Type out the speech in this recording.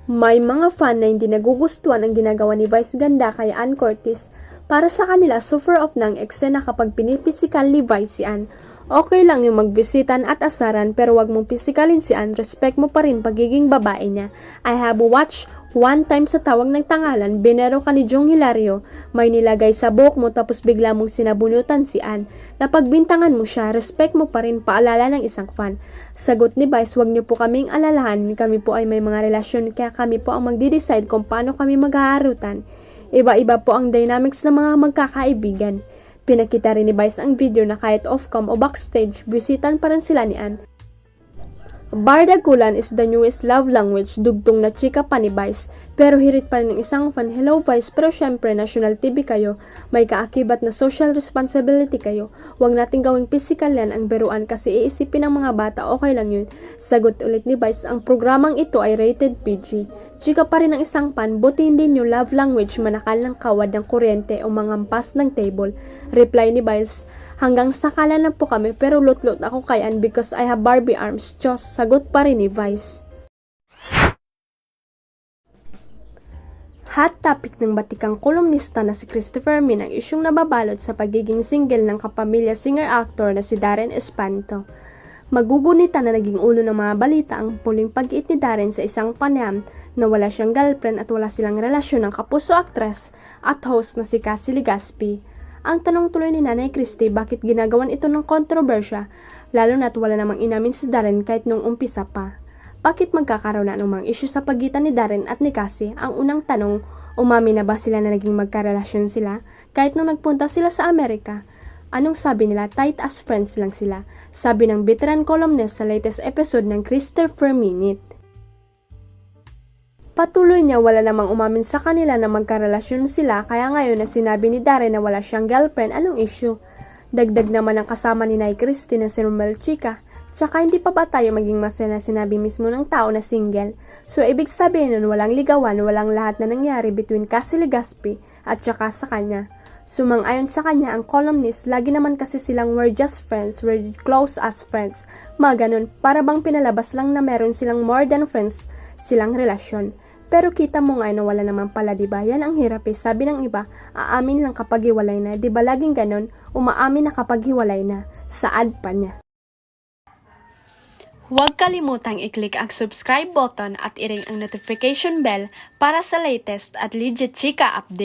May mga fan na hindi nagugustuhan ang ginagawa ni Vice Ganda kay Ann Curtis. Para sa kanila, suffer off ng eksena kapag pinipisikal ni Vice si Ann. Okay lang yung magbisitan at asaran pero wag mong pisikalin si Ann, respect mo pa rin pagiging babae niya. I have watched one time sa Tawag ng Tangalan, binero ka ni Jong Hilario, may nilagay sa buhok mo tapos bigla mong sinabunutan si Ann. Napagbintangan mo siya, respect mo pa rin, paalala ng isang fan. Sagot ni Vice, wag niyo po kaming alalahanin, kami po ay may mga relasyon kaya kami po ang magde-decide kung paano kami mag-aarutan. Iba-iba po ang dynamics ng mga magkakaibigan. Pinakita rin ni Vice ang video na kahit off-cam o backstage, bisitan pa rin sila ni Ann. Bardagulan is the newest love language, dugtong na chika pa ni Vice. Pero hirit pa rin ng isang fan, hello Vice, pero syempre national TV kayo, may kaakibat na social responsibility kayo. Huwag nating gawing physical yan ang beruan kasi iisipin ng mga bata, okay lang yun. Sagot ulit ni Vice, ang programang ito ay rated PG. Chika pa rin ng isang fan, buti hindi nyo love language manakal ng kawad ng kuryente o mangampas ng table. Reply ni Vice, hanggang sakala na po kami pero lot-lot ako kay Ann because I have Barbie arms. Diyos, sagot pa rin ni Vice. Hot topic ng batikang kolumnista na si Christopher Min ang isyong nababalot sa pagiging single ng kapamilya singer-actor na si Darren Espanto. Magugunita na naging ulo ng mga balita ang puling pag-iit ni Darren sa isang panayam na wala siyang girlfriend at wala silang relasyon ng kapuso aktres at host na si Cassie Legaspi. Ang tanong tuloy ni Nanay Christy, bakit ginagawan ito ng kontrobersya, lalo na't wala namang inamin si Darren kahit nung umpisa pa. Bakit magkakaroon na ng mga issue sa pagitan ni Darren at ni Cassie? Ang unang tanong, umami na ba sila na naging magkarelasyon sila kahit nung nagpunta sila sa Amerika? Anong sabi nila? Tight as friends lang sila. Sabi ng veteran columnist sa latest episode ng Christopher Minute. Patuloy niya wala namang umamin sa kanila na magkarelasyon sila kaya ngayon na sinabi ni Darren na wala siyang girlfriend, anong issue? Dagdag naman ang kasama ni Nay Christy na si Romel Chica. Tsaka hindi pa ba tayo maging masaya na sinabi mismo ng tao na single? So ibig sabihin nun walang ligawan, walang lahat na nangyari between Cassie Legaspi at tsaka sa kanya. Sumang-ayon sa kanya ang columnist, lagi naman kasi silang we're just friends, we're close as friends. Mga ganun, para bang pinalabas lang na meron silang more than friends silang relasyon. Pero kita mo nga na wala naman pala, diba? Yan ang hirap eh. Sabi ng iba, aamin lang kapag hiwalay na. Diba laging ganun, umaamin na kapag hiwalay na. Saad pa niya. Huwag kalimutang i-click ang subscribe button at i-ring ang notification bell para sa latest at legit chika update.